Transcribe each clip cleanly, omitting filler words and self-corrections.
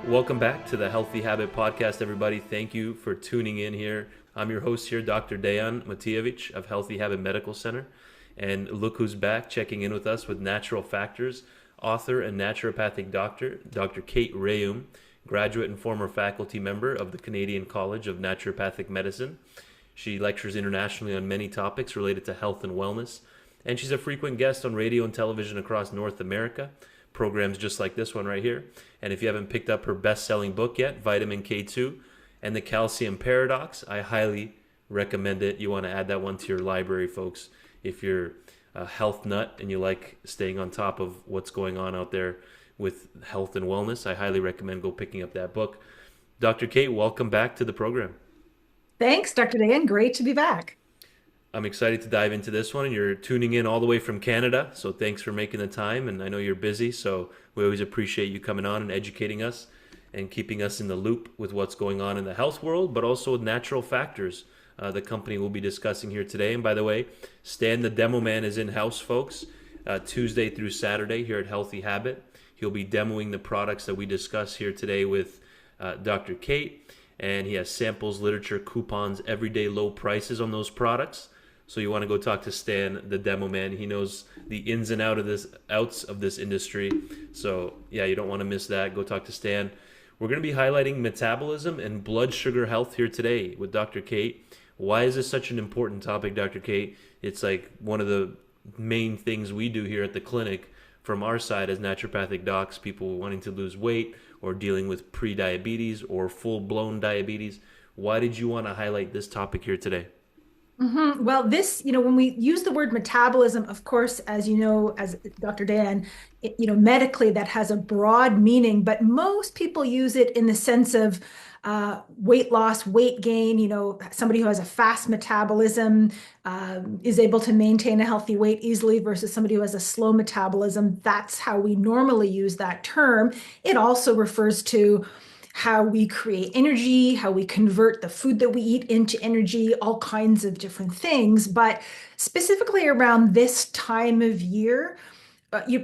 Welcome back to the Healthy Habit Podcast, everybody. Thank you for tuning in here. I'm your host here, Dr. Dejan Matijevic of Healthy Habit Medical Center. And look who's back checking in with us with Natural Factors, author and naturopathic doctor, Dr. Kate Rhéaume, graduate and former faculty member of the Canadian College of Naturopathic Medicine. She lectures internationally on many topics related to health and wellness, and she's a frequent guest on radio and television across North America, programs just like this one right here. And if you haven't picked up her best-selling book yet, Vitamin K2 and the Calcium Paradox, I highly recommend it. You want to add that one to your library, folks. If you're a health nut and you like staying on top of what's going on out there with health and wellness, I highly recommend go picking up that book. Dr. Kate, welcome back to the program. Thanks, Dr. Dan. Great to be back. I'm excited to dive into this one. You're tuning in all the way from Canada, so thanks for making the time. And I know you're busy, so we always appreciate you coming on and educating us and keeping us in the loop with what's going on in the health world, but also with natural factors. The company we'll be discussing here today. And by the way, Stan the Demo Man is in-house, folks, Tuesday through Saturday here at Healthy Habit. He'll be demoing the products that we discuss here today with Dr. Kate, and he has samples, literature, coupons, everyday low prices on those products. So you want to go talk to Stan, the Demo Man. He knows the ins and outs of this industry. So yeah, you don't want to miss that. Go talk to Stan. We're going to be highlighting metabolism and blood sugar health here today with Dr. Kate. Why is this such an important topic, Dr. Kate? It's like one of the main things we do here at the clinic from our side as naturopathic docs, people wanting to lose weight or dealing with pre-diabetes or full-blown diabetes. Why did you want to highlight this topic here today? Well, when we use the word metabolism, of course, as you know, as Dr. Dan, medically that has a broad meaning, but most people use it in the sense of weight loss, weight gain. Somebody who has a fast metabolism is able to maintain a healthy weight easily versus somebody who has a slow metabolism. That's how we normally use that term. It also refers to how we create energy, how we convert the food that we eat into energy, all kinds of different things. But specifically around this time of year,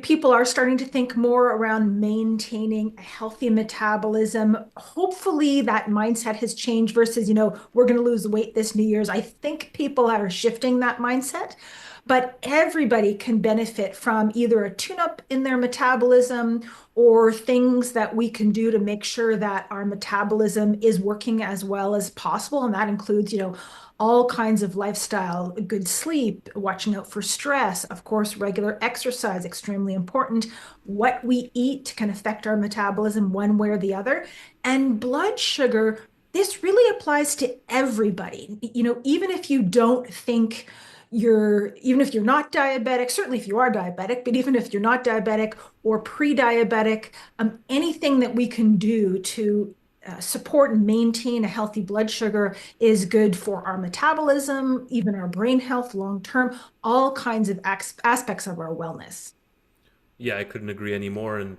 people are starting to think more around maintaining a healthy metabolism. Hopefully, that mindset has changed versus, we're going to lose weight this New Year's. I think people are shifting that mindset, but everybody can benefit from either a tune-up in their metabolism or things that we can do to make sure that our metabolism is working as well as possible. And that includes, all kinds of lifestyle, good sleep, watching out for stress, of course, regular exercise, extremely important. What we eat can affect our metabolism one way or the other. And blood sugar, this really applies to everybody. Even if you don't think even if you're not diabetic, certainly if you are diabetic, but even if you're not diabetic or pre-diabetic, anything that we can do to support and maintain a healthy blood sugar is good for our metabolism, even our brain health long term, all kinds of aspects of our wellness. Yeah, I couldn't agree anymore. And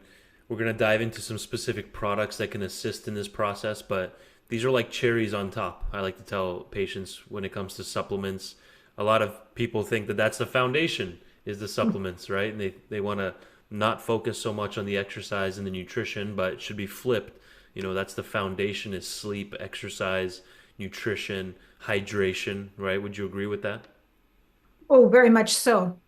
we're going to dive into some specific products that can assist in this process, but these are like cherries on top. I like to tell patients when it comes to supplements. A lot of people think that that's the foundation is the supplements, right? And they want to not focus so much on the exercise and the nutrition, but it should be flipped. That's the foundation is sleep, exercise, nutrition, hydration, right? Would you agree with that? Oh, very much so.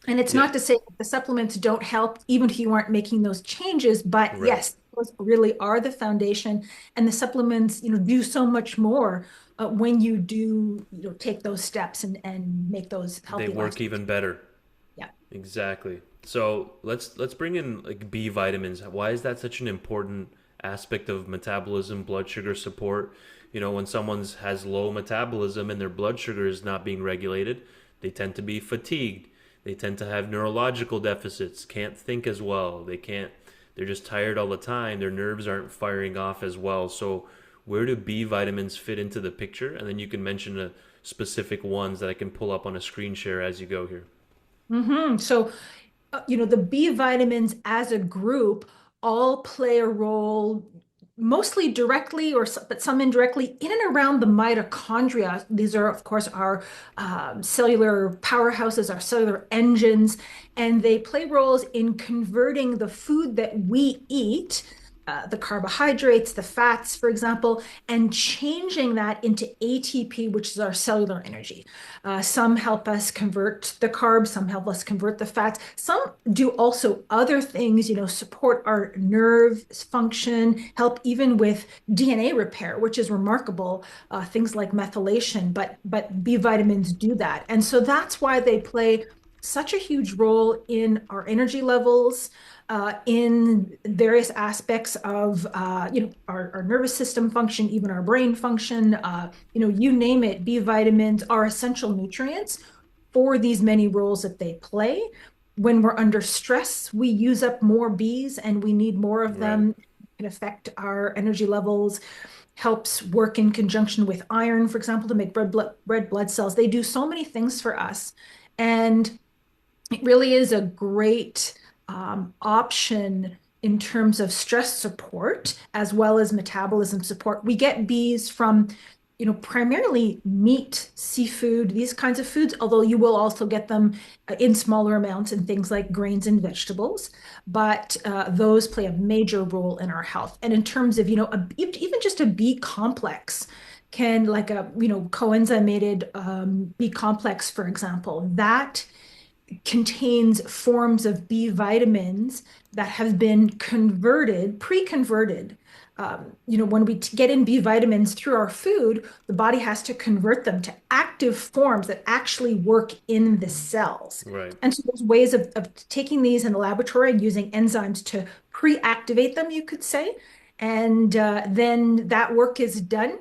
And it's Yeah, not to say that the supplements don't help, even if you aren't making those changes, but right. yes, those really are the foundation. And the supplements, do so much more when you do, take those steps and make those They healthy work lifestyle. even better. Yeah. Exactly. So let's bring in like B vitamins. Why is that such an important aspect of metabolism, blood sugar support? When someone has low metabolism and their blood sugar is not being regulated, they tend to be fatigued. They tend to have neurological deficits, can't think as well. They're just tired all the time. Their nerves aren't firing off as well. So where do B vitamins fit into the picture? And then you can mention a specific ones that I can pull up on a screen share as you go here. So, the B vitamins as a group all play a role, mostly directly but some indirectly, in and around the mitochondria. These are, of course, our cellular powerhouses, our cellular engines, and they play roles in converting the food that we eat the carbohydrates, the fats, for example, and changing that into ATP, which is our cellular energy. Some help us convert the carbs, some help us convert the fats. Some do also other things, support our nerve function, help even with DNA repair, which is remarkable. Things like methylation, but B vitamins do that, and so that's why they play such a huge role in our energy levels, in various aspects of our nervous system function, even our brain function. You name it. B vitamins are essential nutrients for these many roles that they play. When we're under stress, we use up more Bs and we need more of Right. them. It can affect our energy levels. Helps work in conjunction with iron, for example, to make red blood cells. They do so many things for us. And it really is a great option in terms of stress support as well as metabolism support. We get bees from, primarily meat, seafood, these kinds of foods, although you will also get them in smaller amounts in things like grains and vegetables. But those play a major role in our health. And in terms of, even just a B complex can, like a, coenzymated B complex, for example, that contains forms of B vitamins that have been converted, pre-converted. When we get in B vitamins through our food, the body has to convert them to active forms that actually work in the cells. Right. And so there's ways of taking these in the laboratory and using enzymes to pre-activate them, you could say. And then that work is done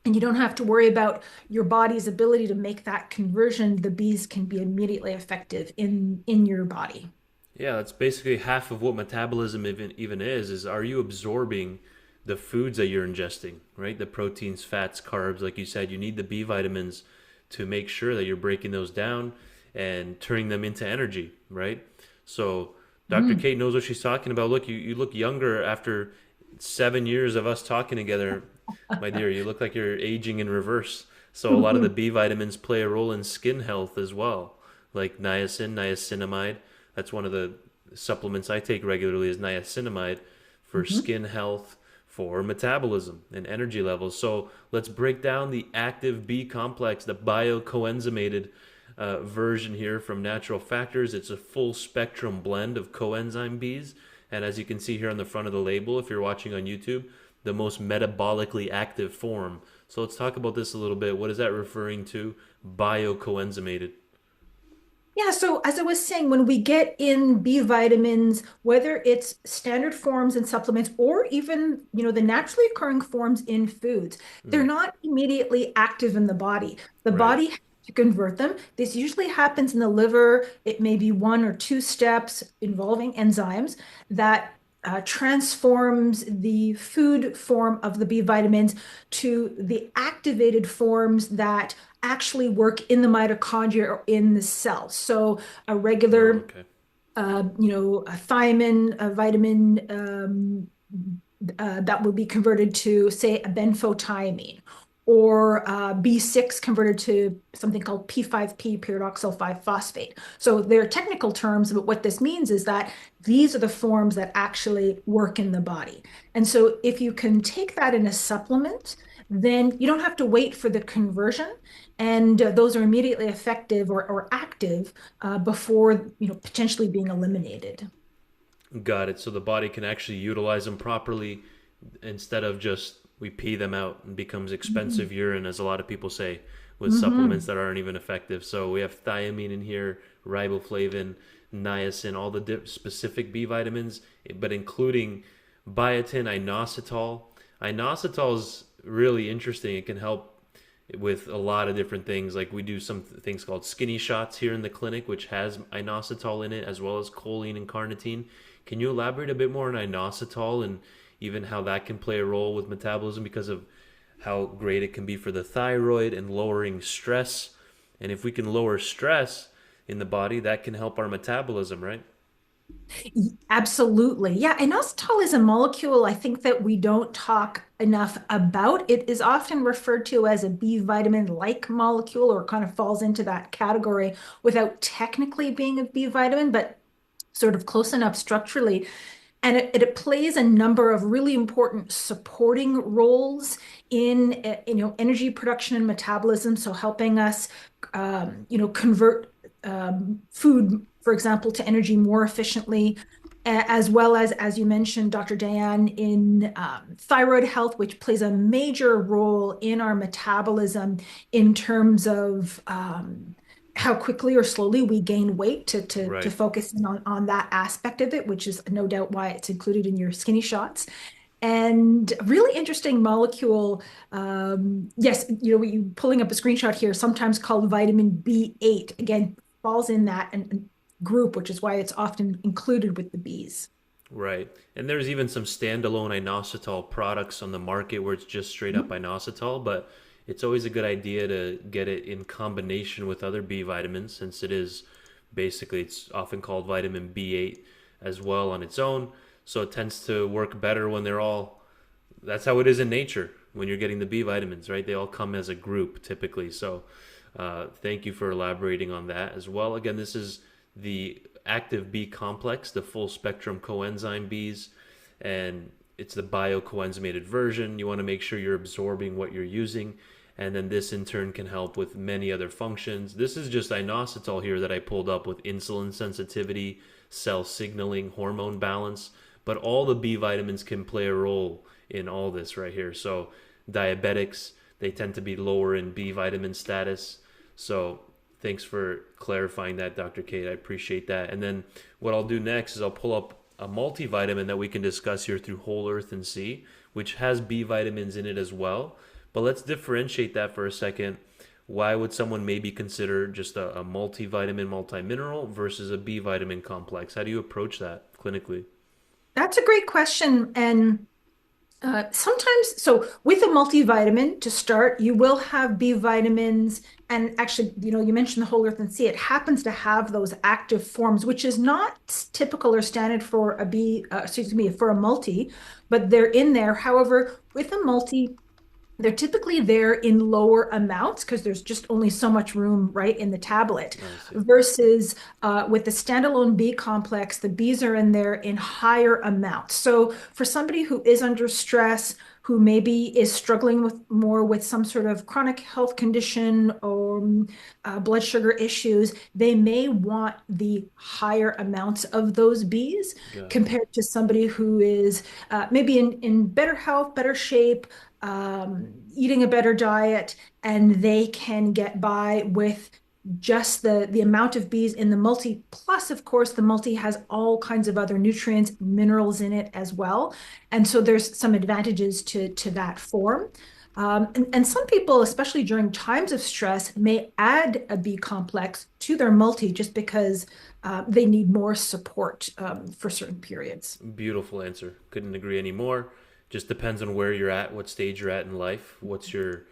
and you don't have to worry about your body's ability to make that conversion. The bees can be immediately effective in your body. Yeah, that's basically half of what metabolism even is are you absorbing the foods that you're ingesting, right? The proteins, fats, carbs, like you said, you need the B vitamins to make sure that you're breaking those down and turning them into energy, right? So Dr. Mm. Kate knows what she's talking about. Look, you look younger after 7 years of us talking together, my dear. You look like you're aging in reverse. So a lot of the B vitamins play a role in skin health as well, like niacin, niacinamide. That's one of the supplements I take regularly is niacinamide for Mhm. skin health, for metabolism and energy levels. So let's break down the active B complex, the BioCoenzymated version here from Natural Factors. It's a full spectrum blend of coenzyme Bs. And as you can see here on the front of the label, if you're watching on YouTube, the most metabolically active form. So let's talk about this a little bit. What is that referring to? BioCoenzymated. Yeah, so as I was saying, when we get in B vitamins, whether it's standard forms in supplements or even, the naturally occurring forms in foods, they're Mm, not immediately active in the body. The right. body has to convert them. This usually happens in the liver. It may be one or two steps involving enzymes that transforms the food form of the B vitamins to the activated forms that actually work in the mitochondria or in the cell. So a Oh, regular, okay. a thiamine, a vitamin that will be converted to, say, a benfotiamine, or B6 converted to something called P5P, pyridoxal 5-phosphate. So they're technical terms, but what this means is that these are the forms that actually work in the body. And so if you can take that in a supplement, then you don't have to wait for the conversion, and those are immediately effective or active before potentially being eliminated. Got it. So the body can actually utilize them properly instead of just we pee them out and becomes Mhm. expensive urine, as a lot of people say, with supplements Mhm. that aren't even effective. So we have thiamine in here, riboflavin, niacin, all the specific B vitamins, but including biotin, inositol. Inositol is really interesting. It can help with a lot of different things. Like we do some things called skinny shots here in the clinic, which has inositol in it, as well as choline and carnitine. Can you elaborate a bit more on inositol and even how that can play a role with metabolism because of how great it can be for the thyroid and lowering stress? And if we can lower stress in the body, that can help our metabolism, right? Absolutely. Yeah. Inositol is a molecule I think that we don't talk enough about. It is often referred to as a B vitamin-like molecule or kind of falls into that category without technically being a B vitamin, but sort of close enough structurally. And it plays a number of really important supporting roles in energy production and metabolism. So helping us convert food, for example, to energy more efficiently, as well as you mentioned, Dr. Diane, in thyroid health, which plays a major role in our metabolism in terms of how quickly or slowly we gain weight to Right. focus in on that aspect of it, which is no doubt why it's included in your skinny shots. And a really interesting molecule, yes, you pulling up a screenshot here, sometimes called vitamin B8, again, falls in that and group, which is why it's often included with the Bs. Right. And there's even some standalone inositol products on the market where it's just straight up inositol, but it's always a good idea to get it in combination with other B vitamins since it is basically it's often called vitamin B8 as well on its own. So it tends to work better when they're all that's how it is in nature when you're getting the B vitamins, right? They all come as a group typically. So thank you for elaborating on that as well. Again, this is the active B complex, the full spectrum coenzyme Bs, and it's the BioCoenzymated version. You want to make sure you're absorbing what you're using, and then this in turn can help with many other functions. This is just inositol here that I pulled up with insulin sensitivity, cell signaling, hormone balance, but all the B vitamins can play a role in all this right here. So diabetics, they tend to be lower in B vitamin status. So thanks for clarifying that, Dr. Kate. I appreciate that. And then what I'll do next is I'll pull up a multivitamin that we can discuss here through Whole Earth and Sea, which has B vitamins in it as well. But let's differentiate that for a second. Why would someone maybe consider just a multivitamin, multimineral versus a B vitamin complex? How do you approach that clinically? That's a great question. And sometimes, so with a multivitamin to start, you will have B vitamins. And actually, you mentioned the Whole Earth and Sea. It happens to have those active forms, which is not typical or standard for a excuse me, for a multi, but they're in there. However, with a multi, they're typically there in lower amounts because there's just only so much room, right, in the tablet. I see. Versus with the standalone B complex, the Bs are in there in higher amounts. So for somebody who is under stress, who maybe is struggling with some sort of chronic health condition or blood sugar issues, they may want the higher amounts of those Bs Got it. compared to somebody who is maybe in better health, better shape, eating a better diet, and they can get by with just the amount of Bs in the multi. Plus, of course, the multi has all kinds of other nutrients, minerals in it as well. And so there's some advantages to that form. And some people, especially during times of stress, may add a B complex to their multi just because they need more support for certain periods. Beautiful answer. Couldn't agree anymore. Just depends on where you're at, what stage you're at in life, what's your,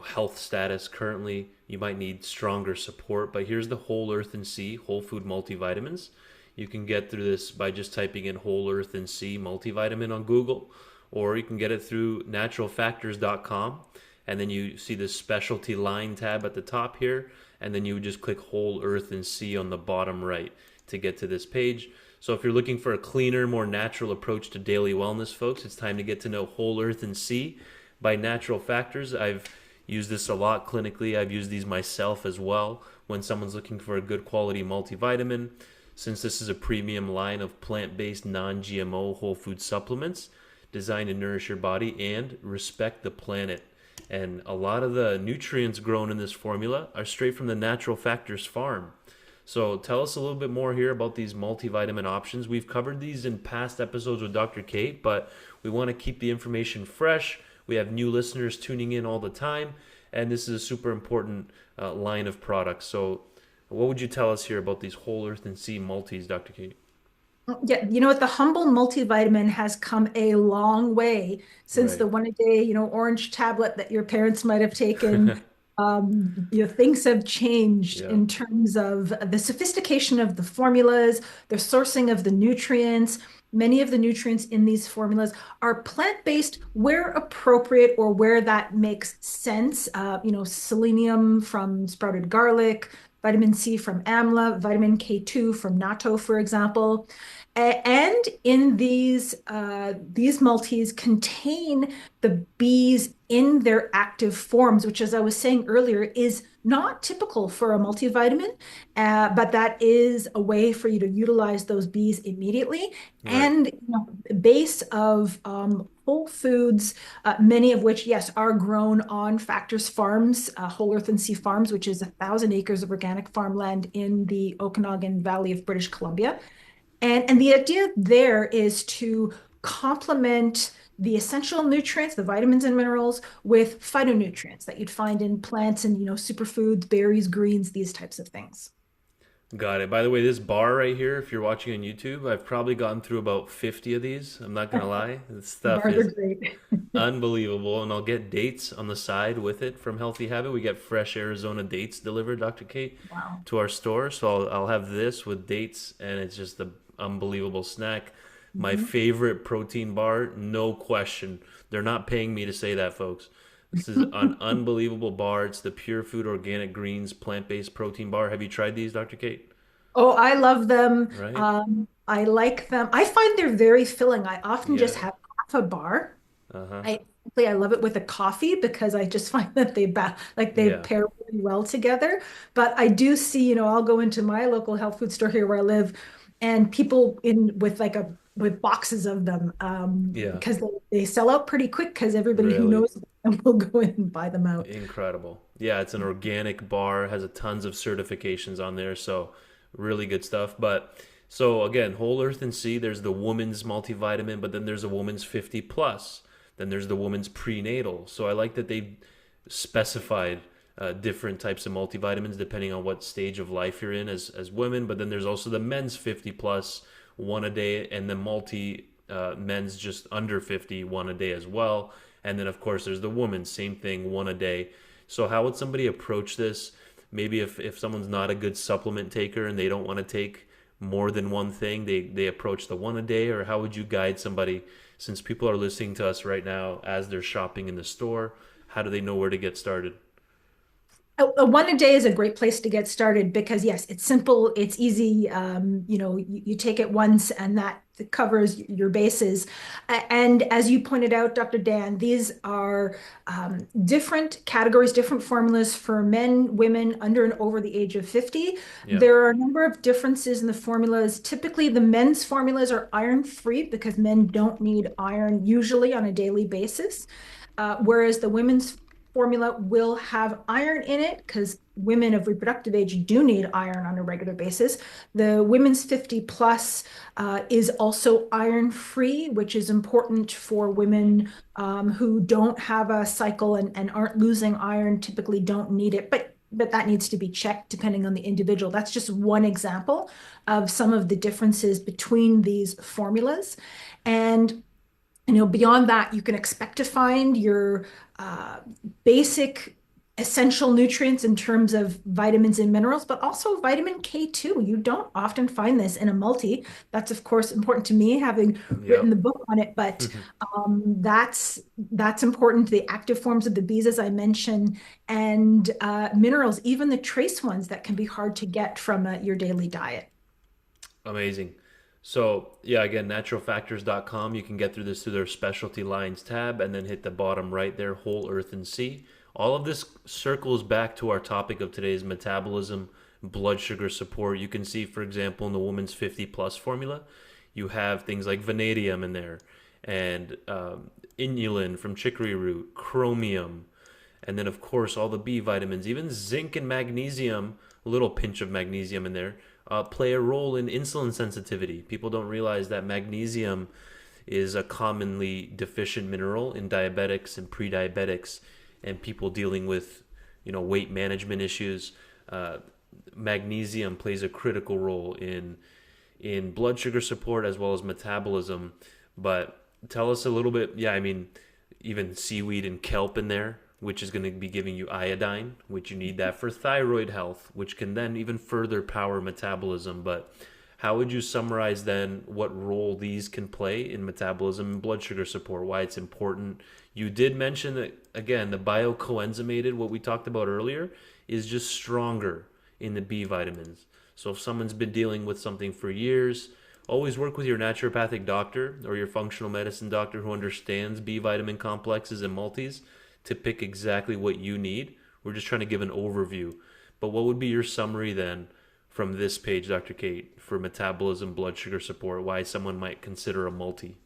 health status currently. You might need stronger support, but here's the Whole Earth and Sea whole food multivitamins. You can get through this by just typing in Whole Earth and Sea multivitamin on Google, or you can get it through naturalfactors.com, and then you see this specialty line tab at the top here, and then you would just click Whole Earth and Sea on the bottom right to get to this page. So if you're looking for a cleaner, more natural approach to daily wellness, folks, it's time to get to know Whole Earth and Sea by Natural Factors. I've used this a lot clinically. I've used these myself as well when someone's looking for a good quality multivitamin. Since this is a premium line of plant-based, non-GMO whole food supplements designed to nourish your body and respect the planet. And a lot of the nutrients grown in this formula are straight from the Natural Factors farm. So tell us a little bit more here about these multivitamin options. We've covered these in past episodes with Dr. Kate, but we want to keep the information fresh. We have new listeners tuning in all the time, and this is a super important line of products. So what would you tell us here about these Whole Earth and Sea multis, Dr. Kate? Yeah, you know what? The humble multivitamin has come a long way since the Right. one a day, orange tablet that your parents might have taken. Things have changed Yeah. in terms of the sophistication of the formulas, the sourcing of the nutrients. Many of the nutrients in these formulas are plant-based where appropriate or where that makes sense. Selenium from sprouted garlic, vitamin C from amla, vitamin K2 from natto, for example. And in these multis contain the bees in their active forms, which, as I was saying earlier, is not typical for a multivitamin, but that is a way for you to utilize those bees immediately. Right. And base of whole foods, many of which, yes, are grown on Factors Farms, Whole Earth and Sea Farms, which is 1,000 acres of organic farmland in the Okanagan Valley of British Columbia. And the idea there is to complement the essential nutrients, the vitamins and minerals, with phytonutrients that you'd find in plants and, superfoods, berries, greens, these types of things. Got it. By the way, this bar right here, if you're watching on YouTube, I've probably gone through about 50 of these. I'm not gonna lie. This stuff Bars are is great. unbelievable. And I'll get dates on the side with it from Healthy Habit. We get fresh Arizona dates delivered, Dr. Kate, Wow. to our store. So I'll have this with dates, and it's just an unbelievable snack. My Mhm. favorite protein bar, no question. They're not paying me to say that, folks. This is an unbelievable bar. It's the Pure Food Organic Greens plant-based protein bar. Have you tried these, Dr. Kate? Oh, I love them. Right? I like them. I find they're very filling. I often just Yeah. have half a bar. Uh-huh. I love it with a coffee because I just find that they Yeah. pair really well together. But I do see, I'll go into my local health food store here where I live, and people in with boxes of them Yeah. because they sell out pretty quick because everybody who Really. knows them will go in and buy them out. Incredible. Yeah, it's an organic bar, has a tons of certifications on there, so really good stuff. But so again, Whole Earth and Sea, there's the woman's multivitamin, but then there's a woman's 50 plus. Then there's the woman's prenatal. So I like that they specified different types of multivitamins depending on what stage of life you're in as women. But then there's also the men's 50 plus, one a day, and the men's just under 50, one a day as well. And then of course there's the woman, same thing, one a day. So how would somebody approach this? Maybe if someone's not a good supplement taker and they don't want to take more than one thing, they approach the one a day, or how would you guide somebody since people are listening to us right now as they're shopping in the store? How do they know where to get started? A one a day is a great place to get started because yes, it's simple, it's easy. You take it once and that covers your bases. And as you pointed out, Dr. Dan, these are different categories, different formulas for men, women under and over the age of 50. Yeah. There are a number of differences in the formulas. Typically, the men's formulas are iron-free because men don't need iron usually on a daily basis. Whereas the women's formula will have iron in it because women of reproductive age do need iron on a regular basis. The women's 50 plus is also iron free, which is important for women who don't have a cycle and aren't losing iron, typically don't need it. But that needs to be checked depending on the individual. That's just one example of some of the differences between these formulas. And beyond that, you can expect to find your uh, basic essential nutrients in terms of vitamins and minerals, but also vitamin K2. You don't often find this in a multi. That's of course important to me, having written Yep. the book on it. But that's important. The active forms of the bees, as I mentioned, and minerals, even the trace ones that can be hard to get from your daily diet. Amazing. So, yeah, again, naturalfactors.com. You can get through this through their specialty lines tab and then hit the bottom right there, Whole Earth and Sea. All of this circles back to our topic of today's metabolism, blood sugar support. You can see, for example, in the woman's 50 plus formula, you have things like vanadium in there and inulin from chicory root, chromium, and then, of course, all the B vitamins, even zinc and magnesium, a little pinch of magnesium in there, play a role in insulin sensitivity. People don't realize that magnesium is a commonly deficient mineral in diabetics and pre-diabetics and people dealing with, weight management issues. Uh, Magnesium plays a critical role in blood sugar support as well as metabolism. But tell us a little bit. Yeah, I mean, even seaweed and kelp in there, which is going to be giving you iodine, which you need that for thyroid health, which can then even further power metabolism. But how would you summarize then what role these can play in metabolism and blood sugar support, why it's important? You did mention that, again, the biocoenzymated, what we talked about earlier, is just stronger in the B vitamins. So if someone's been dealing with something for years, always work with your naturopathic doctor or your functional medicine doctor who understands B vitamin complexes and multis to pick exactly what you need. We're just trying to give an overview. But what would be your summary then from this page, Dr. Kate, for metabolism, blood sugar support, why someone might consider a multi?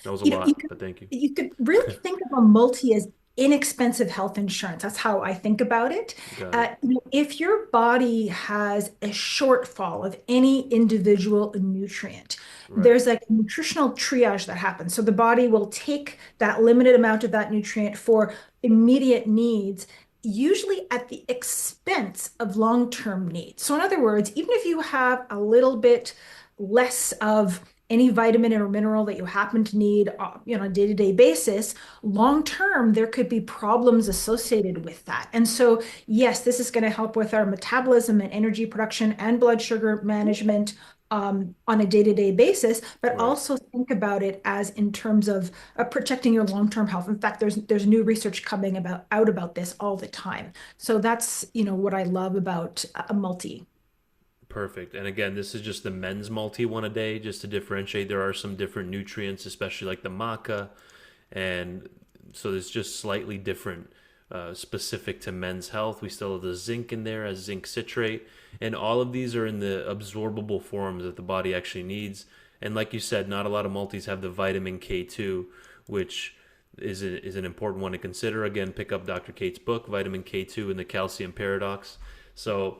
That was a You lot, could but thank you. you could really think of a multi as inexpensive health insurance. That's how I think about it. Got it. If your body has a shortfall of any individual nutrient, Right. there's like a nutritional triage that happens. So the body will take that limited amount of that nutrient for immediate needs, usually at the expense of long-term needs. So in other words, even if you have a little bit less of any vitamin or mineral that you happen to need, on a day-to-day basis, long term, there could be problems associated with that. And so, yes, this is going to help with our metabolism and energy production and blood sugar management on a day-to-day basis, but Right. also think about it as in terms of protecting your long-term health. In fact, there's new research coming out about this all the time. So that's, what I love about a multi. Perfect. And again, this is just the men's multi one a day, just to differentiate. There are some different nutrients, especially like the maca, and so it's just slightly different, specific to men's health. We still have the zinc in there as zinc citrate, and all of these are in the absorbable forms that the body actually needs. And like you said, not a lot of multis have the vitamin K2, which is an important one to consider. Again, pick up Dr. Kate's book, Vitamin K2 and the Calcium Paradox. So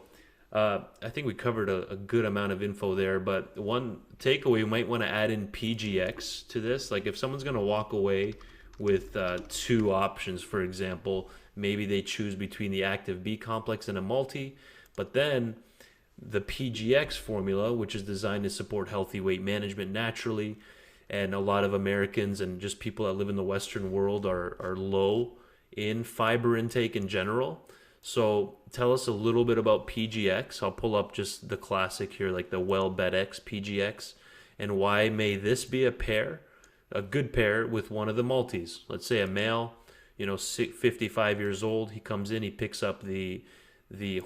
I think we covered a good amount of info there, but one takeaway, you might want to add in PGX to this. Like if someone's going to walk away with two options, for example, maybe they choose between the active B complex and a multi, but then the PGX formula, which is designed to support healthy weight management naturally, and a lot of Americans and just people that live in the Western world are low in fiber intake in general. So tell us a little bit about PGX. I'll pull up just the classic here, like the WellBedX PGX, and why may this be a good pair with one of the multis. Let's say a male, 55 years old, he comes in, he picks up the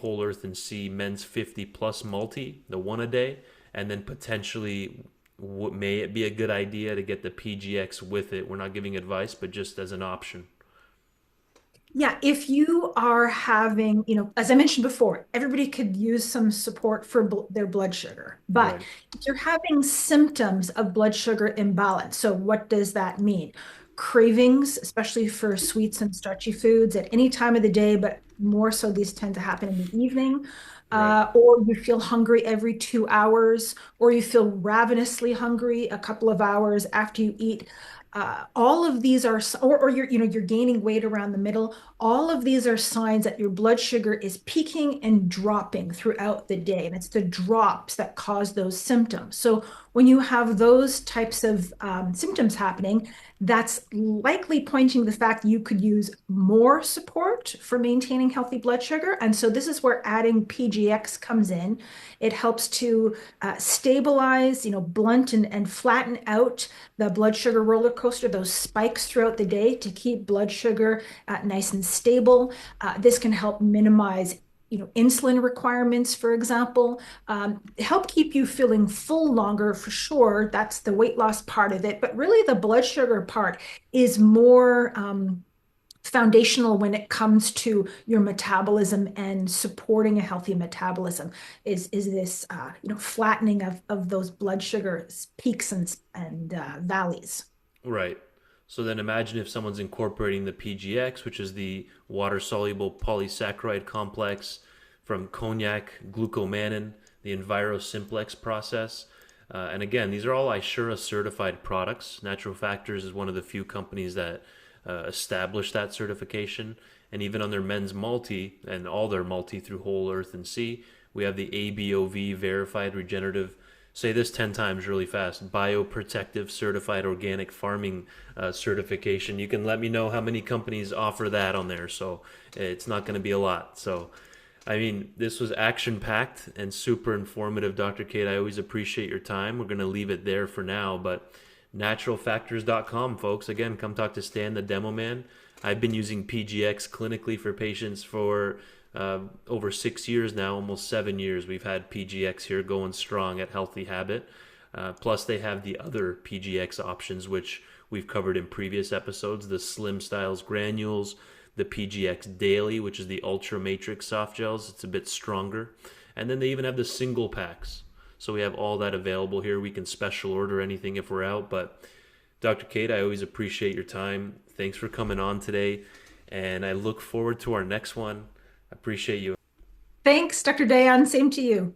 Whole Earth and Sea Men's 50 Plus multi, the one a day, and then potentially may it be a good idea to get the PGX with it? We're not giving advice, but just as an option. Yeah, if you are having, as I mentioned before, everybody could use some support for their blood sugar. But Right. if you're having symptoms of blood sugar imbalance, so what does that mean? Cravings, especially for sweets and starchy foods at any time of the day, but more so these tend to happen in the evening. Right. Or you feel hungry every 2 hours, or you feel ravenously hungry a couple of hours after you eat. All of these are, or you're gaining weight around the middle. All of these are signs that your blood sugar is peaking and dropping throughout the day. And it's the drops that cause those symptoms. So when you have those types of symptoms happening, that's likely pointing to the fact that you could use more support for maintaining healthy blood sugar. And so this is where adding PGX comes in. It helps to stabilize, blunt and flatten out the blood sugar roller coaster, those spikes throughout the day to keep blood sugar nice and stable. This can help minimize insulin requirements, for example, help keep you feeling full longer for sure. That's the weight loss part of it. But really, the blood sugar part is more foundational when it comes to your metabolism and supporting a healthy metabolism is this flattening of those blood sugar peaks and valleys. Right. So then imagine if someone's incorporating the PGX, which is the water soluble polysaccharide complex from cognac, glucomannan, the EnviroSimplex process. And again, these are all Ishura certified products. Natural Factors is one of the few companies that established that certification. And even on their men's multi and all their multi through Whole Earth and Sea, we have the ABOV verified regenerative, say this 10 times really fast, bioprotective certified organic farming certification. You can let me know how many companies offer that on there. So it's not going to be a lot. So I mean, this was action packed and super informative, Dr. Kate. I always appreciate your time. We're going to leave it there for now, but naturalfactors.com, folks. Again, come talk to Stan, the demo man. I've been using PGX clinically for patients for over 6 years now, almost 7 years, we've had PGX here going strong at Healthy Habit. Plus, they have the other PGX options, which we've covered in previous episodes, the Slim Styles granules, the PGX Daily, which is the Ultra Matrix soft gels. It's a bit stronger. And then they even have the single packs. So we have all that available here. We can special order anything if we're out. But Dr. Kate, I always appreciate your time. Thanks for coming on today. And I look forward to our next one. I appreciate you. Thanks, Dr. Dayan. Same to you.